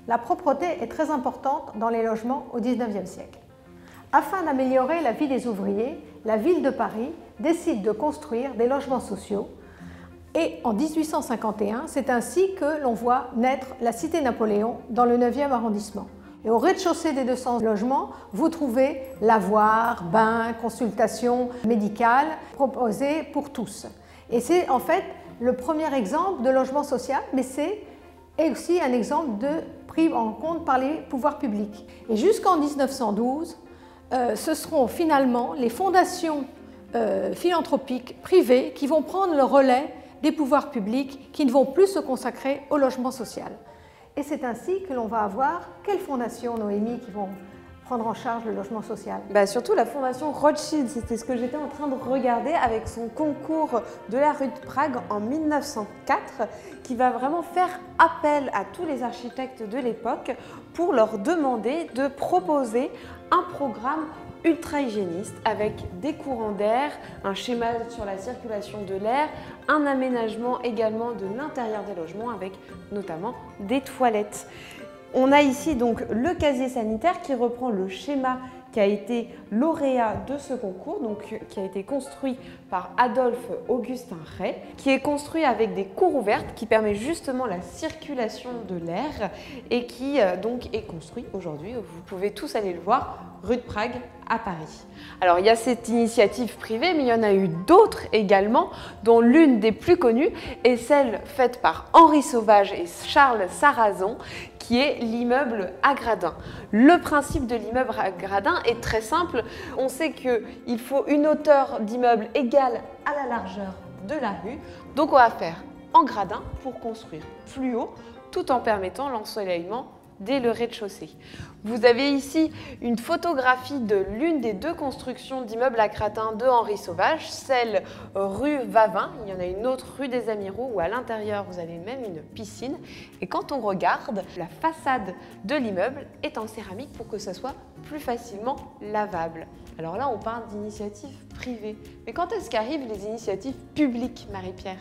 La propreté est très importante dans les logements au XIXe siècle. Afin d'améliorer la vie des ouvriers, la ville de Paris décide de construire des logements sociaux et en 1851, c'est ainsi que l'on voit naître la Cité Napoléon dans le 9e arrondissement. Et au rez-de-chaussée des 200 logements, vous trouvez lavoir, bain, consultation médicale proposée pour tous. Et c'est en fait le premier exemple de logement social, mais c'est aussi un exemple de pris en compte par les pouvoirs publics. Et jusqu'en 1912, ce seront finalement les fondations philanthropiques privées qui vont prendre le relais des pouvoirs publics qui ne vont plus se consacrer au logement social. Et c'est ainsi que l'on va avoir quelles fondations, Noémie, qui vont prendre en charge le logement social? Surtout la fondation Rothschild, c'était ce que j'étais en train de regarder avec son concours de la rue de Prague en 1904, qui va vraiment faire appel à tous les architectes de l'époque pour leur demander de proposer un programme ultra hygiéniste avec des courants d'air, un schéma sur la circulation de l'air, un aménagement également de l'intérieur des logements avec notamment des toilettes. On a ici donc le casier sanitaire qui reprend le schéma qui a été lauréat de ce concours, donc qui a été construit par Adolphe Augustin Rey, qui est construit avec des cours ouvertes qui permet justement la circulation de l'air et qui donc est construit aujourd'hui, vous pouvez tous aller le voir, rue de Prague à Paris. Alors il y a cette initiative privée, mais il y en a eu d'autres également, dont l'une des plus connues est celle faite par Henri Sauvage et Charles Sarrazin, qui est l'immeuble à gradins. Le principe de l'immeuble à gradins est très simple. On sait qu'il faut une hauteur d'immeuble égale à la largeur de la rue. Donc on va faire en gradins pour construire plus haut, tout en permettant l'ensoleillement dès le rez-de-chaussée. Vous avez ici une photographie de l'une des deux constructions d'immeubles à gradins de Henri Sauvage, celle rue Vavin. Il y en a une autre rue des Amiraux où à l'intérieur vous avez même une piscine. Et quand on regarde, la façade de l'immeuble est en céramique pour que ça soit plus facilement lavable. Alors là, on parle d'initiatives privées. Mais quand est-ce qu'arrivent les initiatives publiques, Marie-Pierre ?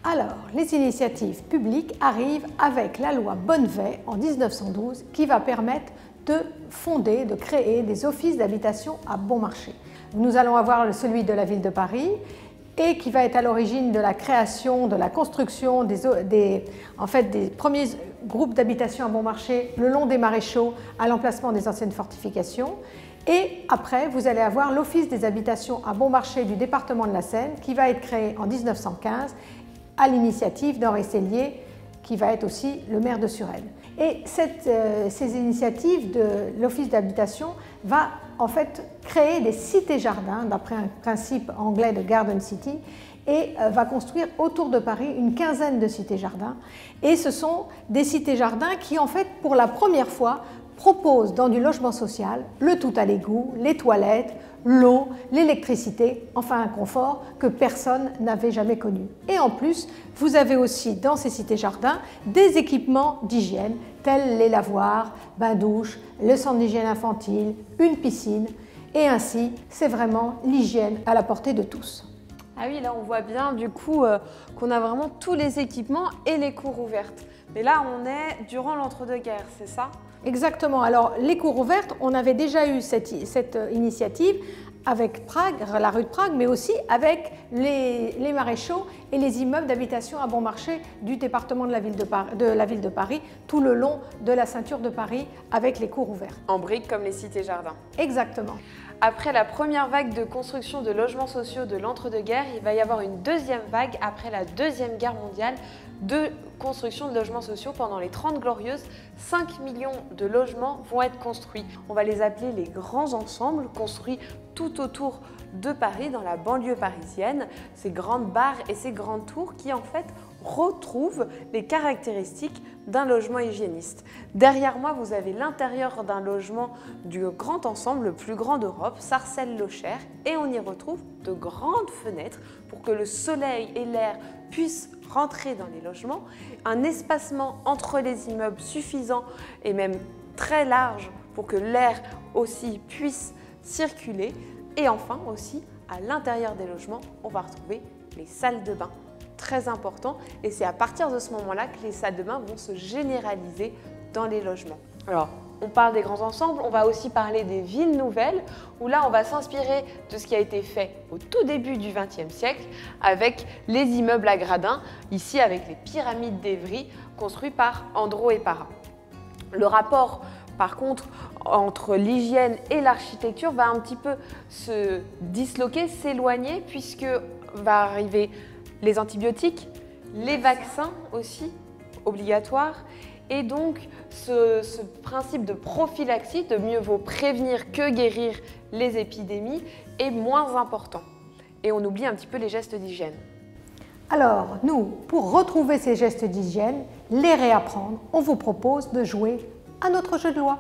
Alors, les initiatives publiques arrivent avec la loi Bonnevet en 1912 qui va permettre de fonder, de créer des offices d'habitation à bon marché. Nous allons avoir celui de la ville de Paris et qui va être à l'origine de la création, de la construction des premiers groupes d'habitation à bon marché le long des maréchaux à l'emplacement des anciennes fortifications. Et après, vous allez avoir l'office des habitations à bon marché du département de la Seine qui va être créé en 1915 à l'initiative d'Henri Sellier, qui va être aussi le maire de Suresnes. Et ces initiatives de l'Office d'habitation va en fait créer des cités-jardins, d'après un principe anglais de Garden City, et va construire autour de Paris une quinzaine de cités-jardins. Et ce sont des cités-jardins qui, en fait, pour la première fois, proposent dans du logement social le tout à l'égout, les toilettes, l'eau, l'électricité, enfin un confort que personne n'avait jamais connu. Et en plus, vous avez aussi dans ces cités-jardins des équipements d'hygiène tels les lavoirs, bains-douches, le centre d'hygiène infantile, une piscine. Et ainsi, c'est vraiment l'hygiène à la portée de tous. Ah oui, là on voit bien du coup qu'on a vraiment tous les équipements et les cours ouvertes. Mais là on est durant l'entre-deux-guerres, c'est ça ? Exactement. Alors les cours ouvertes, on avait déjà eu cette initiative avec Prague, la rue de Prague, mais aussi avec les maréchaux et les immeubles d'habitation à bon marché du département de la ville de Paris, tout le long de la ceinture de Paris avec les cours ouverts. En briques comme les cités-jardins. Exactement. Après la première vague de construction de logements sociaux de l'entre-deux-guerres, il va y avoir une deuxième vague après la Deuxième Guerre mondiale de construction de logements sociaux pendant les 30 glorieuses. 5 millions de logements vont être construits. On va les appeler les grands ensembles, construits tout autour de Paris, dans la banlieue parisienne. Ces grandes barres et ces grandes tours qui en fait retrouvent les caractéristiques d'un logement hygiéniste. Derrière moi, vous avez l'intérieur d'un logement du grand ensemble, le plus grand d'Europe, Sarcelles-Locher, et on y retrouve de grandes fenêtres pour que le soleil et l'air puissent rentrer dans les logements, un espacement entre les immeubles suffisant et même très large pour que l'air aussi puisse circuler. Et enfin aussi, à l'intérieur des logements, on va retrouver les salles de bain. Très important, et c'est à partir de ce moment-là que les salles de bain vont se généraliser dans les logements. Alors, on parle des grands ensembles, on va aussi parler des villes nouvelles, où là, on va s'inspirer de ce qui a été fait au tout début du XXe siècle avec les immeubles à gradins, ici avec les pyramides d'Évry, construits par Andro et Para. Le rapport, par contre, entre l'hygiène et l'architecture va un petit peu se disloquer, s'éloigner, puisque va arriver les antibiotiques, les vaccins aussi, obligatoires, et donc ce principe de prophylaxie, de mieux vaut prévenir que guérir les épidémies, est moins important. Et on oublie un petit peu les gestes d'hygiène. Alors, nous, pour retrouver ces gestes d'hygiène, les réapprendre, on vous propose de jouer à notre jeu de loi.